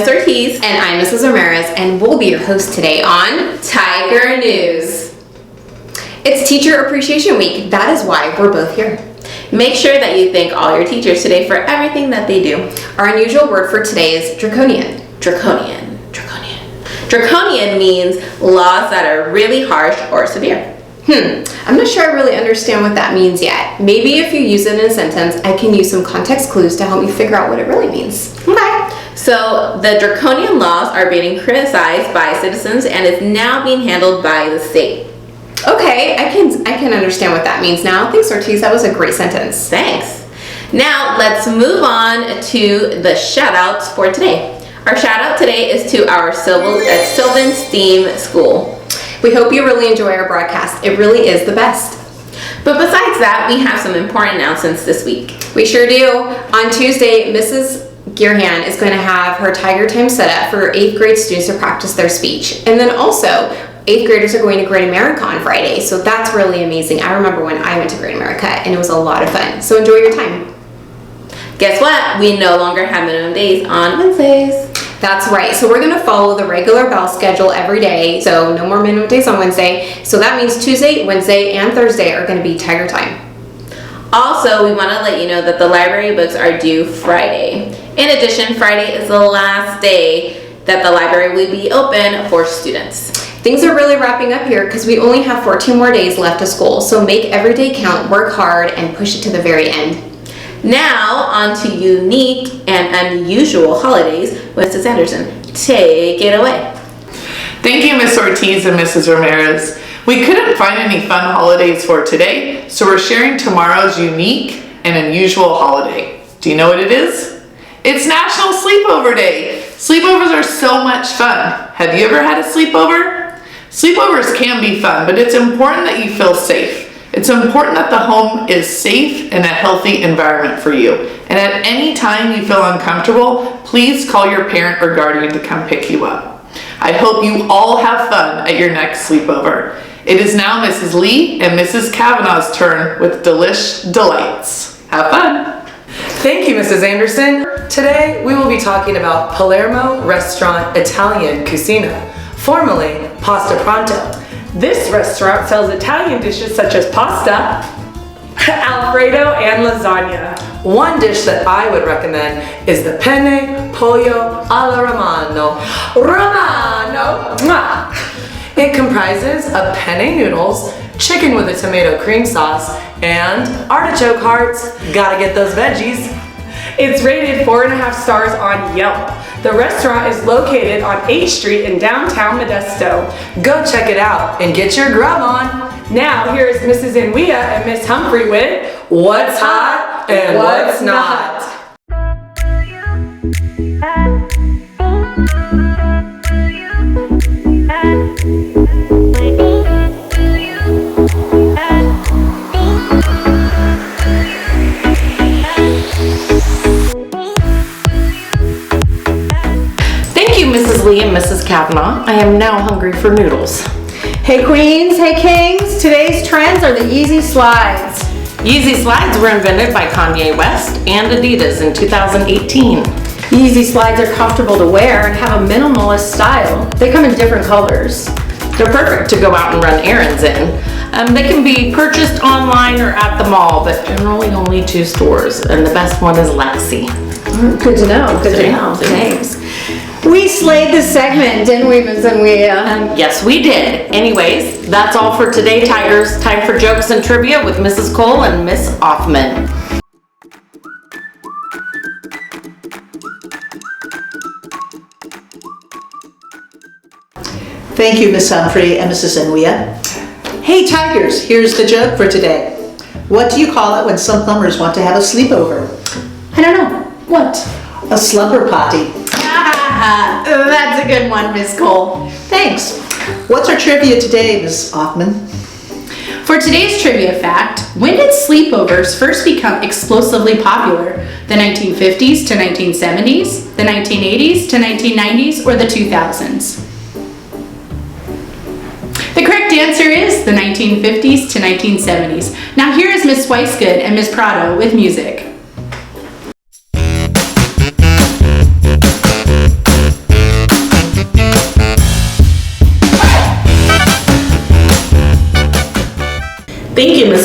Miss Ortiz. And I'm Mrs. Ramirez, and we'll be your host today on Tiger News. It's Teacher Appreciation Week. That is why we're both here. Make sure that you thank all your teachers today for everything that they do. Our unusual word for today is draconian. Draconian. Draconian means laws that are really harsh or severe. I'm not sure I really understand what that means yet. Maybe if you use it in a sentence, I can use some context clues to help me figure out what it really means. Okay. So the draconian laws are being criticized by citizens and is now being handled by the state. Okay, I can understand what that means now. Thanks, Ortiz. That was a great sentence. Thanks. Now let's move on to the shout-outs for today. Our shout-out today is to our Sylvan STEAM School. We hope you really enjoy our broadcast. It really is the best. But besides that, we have some important announcements this week. We sure do. On Tuesday, Mrs. Gearhan is going to have her Tiger Time set up for 8th grade students to practice their speech. And then also, 8th graders are going to Great America on Friday, so that's really amazing. I remember when I went to Great America, and it was a lot of fun. So enjoy your time. Guess what? We no longer have minimum days on Wednesdays. That's right. So we're going to follow the regular bell schedule every day. So no more minimum days on Wednesday. So that means Tuesday, Wednesday, and Thursday are going to be Tiger Time. Also, we want to let you know that the library books are due Friday. In addition, Friday is the last day that the library will be open for students. Things are really wrapping up here because we only have 14 more days left of school. So make every day count, work hard, and push it to the very end. Now, on to unique and unusual holidays with Mrs. Anderson. Take it away. Thank you, Miss Ortiz and Mrs. Ramirez. We couldn't find any fun holidays for today, so we're sharing tomorrow's unique and unusual holiday. Do you know what it is? It's National Sleepover Day. Sleepovers are so much fun. Have you ever had a sleepover? Sleepovers can be fun, but it's important that you feel safe. It's important that the home is safe and a healthy environment for you. And at any time you feel uncomfortable, please call your parent or guardian to come pick you up. I hope you all have fun at your next sleepover. It is now Mrs. Lee and Mrs. Kavanaugh's turn with Delish Delights. Have fun. Thank you, Mrs. Anderson. Today we will be talking about Palermo Restaurant Italian Cucina, formerly Pasta Pronto. This restaurant sells Italian dishes such as pasta, Alfredo, and lasagna. One dish that I would recommend is the penne pollo alla romano. Mwah! It comprises of penne noodles, chicken with a tomato cream sauce, and artichoke hearts. Gotta get those veggies. It's rated 4.5 stars on Yelp. The restaurant is located on 8th Street in downtown Modesto. Go check it out and get your grub on. Now here is Mrs. Inwea and Miss Humphrey with What's Hot and What's Not. Mrs. Lee and Mrs. Kavanaugh. I am now hungry for noodles. Hey queens, hey kings, today's trends are the Yeezy slides. Yeezy slides were invented by Kanye West and Adidas in 2018. Yeezy slides are comfortable to wear and have a minimalist style. They come in different colors. They're perfect to go out and run errands in. They can be purchased online or at the mall, but generally only 2 stores, and the best one is Lexi. Good to know, good to know, thanks. We slayed this segment, didn't we, Ms. Inwea? Yes, we did. Anyways, that's all for today, Tigers. Time for jokes and trivia with Mrs. Cole and Miss Offman. Thank you, Miss Humphrey and Mrs. Inwea. Hey, Tigers, here's the joke for today. What do you call it when some plumbers want to have a sleepover? I don't know. What? A slumber party. That's a good one, Miss Cole. Thanks. What's our trivia today, Miss Offman? For today's trivia fact, when did sleepovers first become explosively popular? The 1950s to 1970s, the 1980s to 1990s, or the 2000s? The correct answer is the 1950s to 1970s. Now here is Miss Weisgood and Miss Prado with music.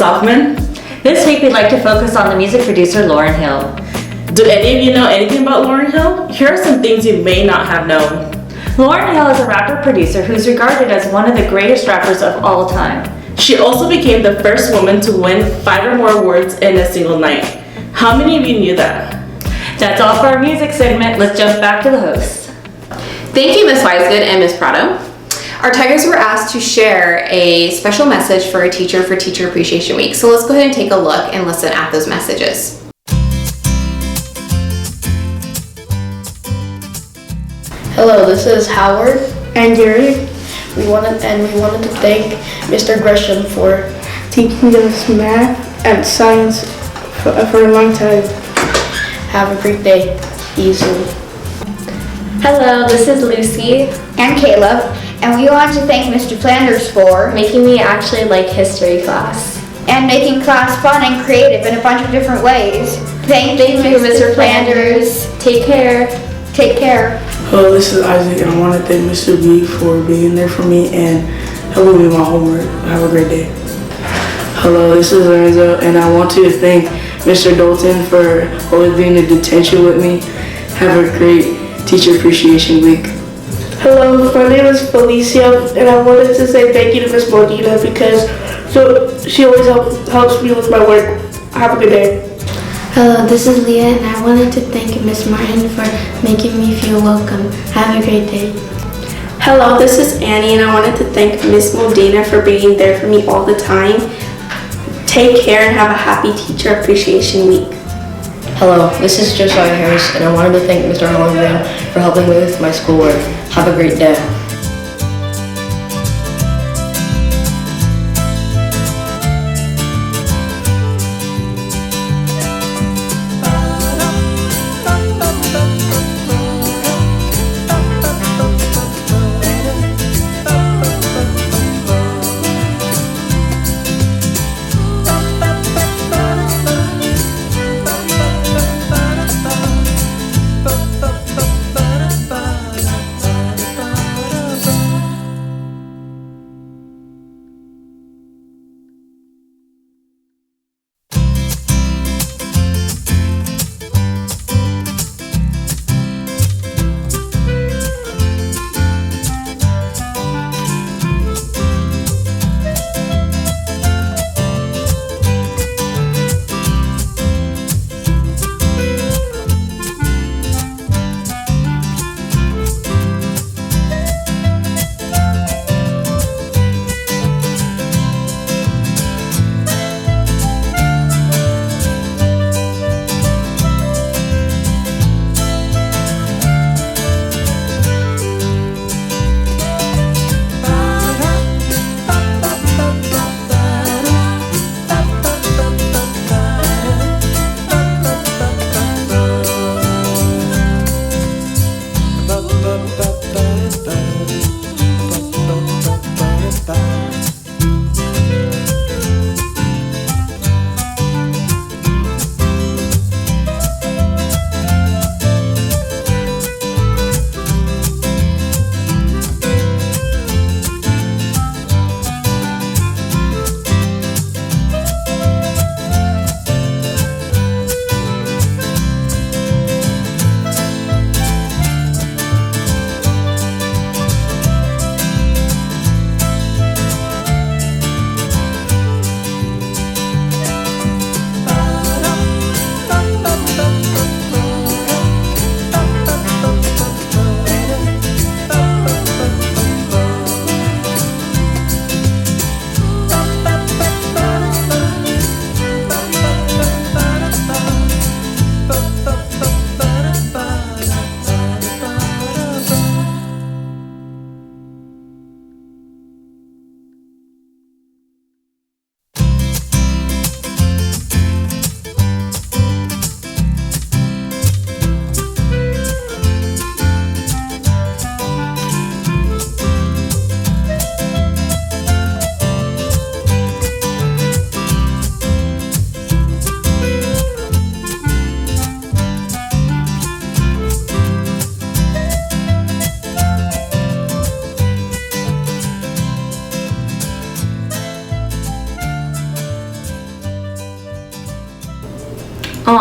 Joyce Hoffman. This week we'd like to focus on the music producer Lauryn Hill. Do any of you know anything about Lauryn Hill? Here are some things you may not have known. Lauryn Hill is a rapper-producer who's regarded as one of the greatest rappers of all time. She also became the first woman to win 5 or more awards in a single night. How many of you knew that? That's all for our music segment. Let's jump back to the host. Thank you, Ms. Wisegood and Ms. Prado. Our Tigers were asked to share a special message for a teacher for Teacher Appreciation Week. So let's go ahead and take a look and listen at those messages. Hello, this is Howard and Gary. We wanted to thank Mr. Gresham for teaching us math and science for a long time. Have a great day. Easily. Hello, this is Lucy and Caleb, and we want to thank Mr. Flanders for making me actually like history class and making class fun and creative in a bunch of different ways. Thank you, Mr. Flanders. Take care. Take care. Hello, this is Isaac, and I want to thank Mr. B for being there for me and helping me with my homework. Have a great day. Hello, this is Lorenzo, and I want to thank Mr. Dalton for always being in detention with me. Have a great Teacher Appreciation Week. Hello, my name is Felicia, and I wanted to say thank you to Miss Modena because she always helps me with my work. Have a good day. Hello, this is Leah, and I wanted to thank Miss Martin for making me feel welcome. Have a great day. Hello, this is Annie, and I wanted to thank Miss Modena for being there for me all the time. Take care and have a happy Teacher Appreciation Week. Hello, this is Josiah Harris, and I wanted to thank Mr. Hollingman for helping me with my schoolwork. Have a great day.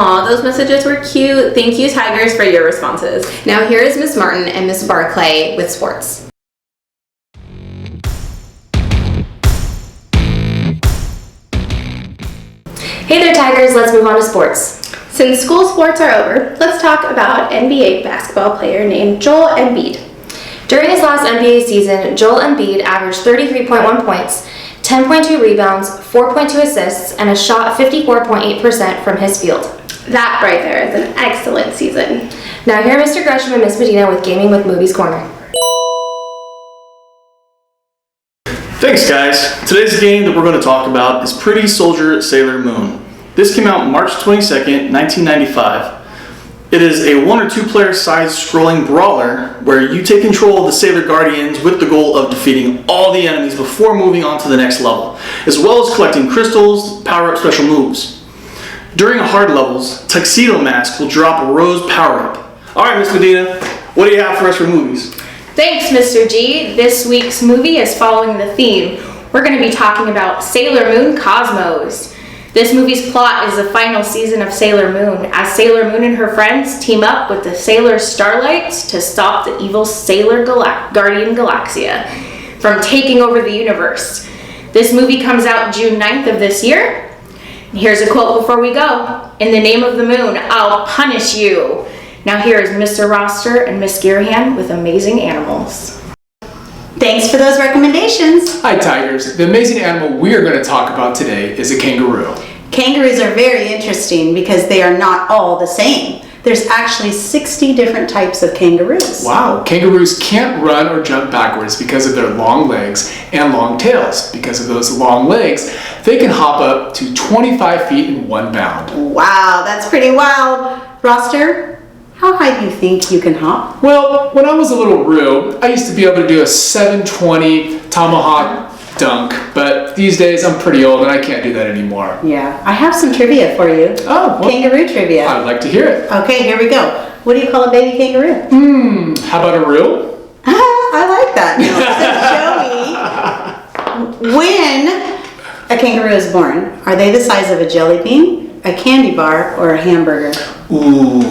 Aw, those messages were cute. Thank you, Tigers, for your responses. Now here is Miss Martin and Miss Barclay with sports. Hey there, Tigers. Let's move on to sports. Since school sports are over, let's talk about NBA basketball player named Joel Embiid. During his last NBA season, Joel Embiid averaged 33.1 points, 10.2 rebounds, 4.2 assists, and a shot 54.8% from his field. That right there is an excellent season. Now here are Mr. Gresham and Miss Medina with Gaming with Movies Corner. Thanks, guys. Today's game that we're going to talk about is Pretty Soldier Sailor Moon. This came out March 22nd, 1995. It is a 1 or 2 player side-scrolling brawler where you take control of the Sailor Guardians with the goal of defeating all the enemies before moving on to the next level, as well as collecting crystals, power-up special moves. During hard levels, Tuxedo Mask will drop a rose power-up. Alright, Miss Medina, what do you have for us for movies? Thanks, Mr. G. This week's movie is following the theme. We're going to be talking about Sailor Moon Cosmos. This movie's plot is the final season of Sailor Moon, as Sailor Moon and her friends team up with the Sailor Starlights to stop the evil Sailor Guardian Galaxia from taking over the universe. This movie comes out June 9th of this year. Here's a quote before we go. In the name of the moon, I'll punish you. Now here is Mr. Roster and Miss Gearhan with Amazing Animals. Thanks for those recommendations. Hi Tigers, the amazing animal we are going to talk about today is a kangaroo. Kangaroos are very interesting because they are not all the same. There's actually 60 different types of kangaroos. Wow, kangaroos can't run or jump backwards because of their long legs and long tails. Because of those long legs, they can hop up to 25 feet in one bound. Wow, that's pretty wild. Roster, how high do you think you can hop? Well, when I was a little roo, I used to be able to do a 720 tomahawk dunk, but these days I'm pretty old and I can't do that anymore. Yeah, I have some trivia for you. Oh, well, kangaroo trivia. I'd like to hear it. Okay, here we go. What do you call a baby kangaroo? How about a roo? I like that. Now, show me when a kangaroo is born. Are they the size of a jelly bean, a candy bar, or a hamburger? Ooh,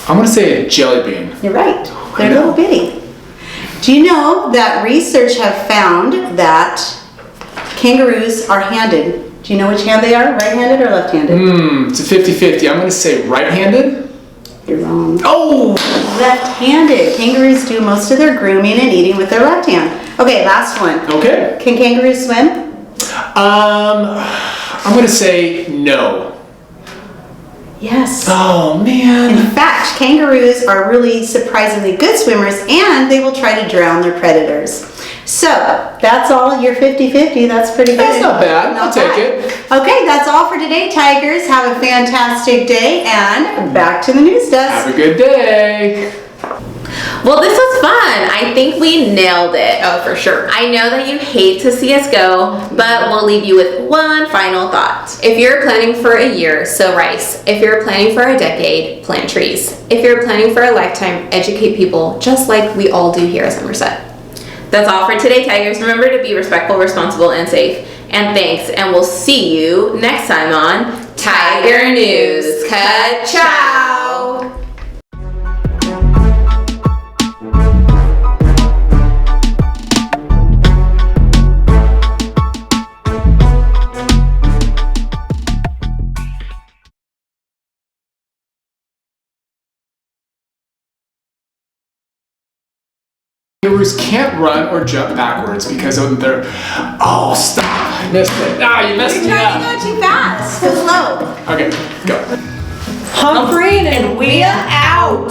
I'm going to say a jelly bean. You're right. They're little bitty. Do you know that research have found that kangaroos are handed? Do you know which hand they are? Right-handed or left-handed? It's a 50-50. I'm going to say right-handed. You're wrong. Oh! Left-handed. Kangaroos do most of their grooming and eating with their left hand. Okay, last one. Okay. Can kangaroos swim? I'm going to say no. Yes. Oh, man. In fact, kangaroos are really surprisingly good swimmers and they will try to drown their predators. So, that's all your 50-50. That's pretty good. That's not bad. I'll take it. Okay, that's all for today, Tigers. Have a fantastic day and back to the news desk. Have a good day. Well, this was fun. I think we nailed it. Oh, for sure. I know that you hate to see us go, but we'll leave you with one final thought. If you're planning for a year, sow rice. If you're planning for a decade, plant trees. If you're planning for a lifetime, educate people, just like we all do here at Somerset. That's all for today, Tigers. Remember to be respectful, responsible, and safe. And thanks, and we'll see you next time on Tiger News. Ka-chow! Kangaroos can't run or jump backwards because of their... Oh, stop. I missed it. Ah, you messed me You're up. trying to go too fast. Go slow. Okay, go. Humphrey and we are out.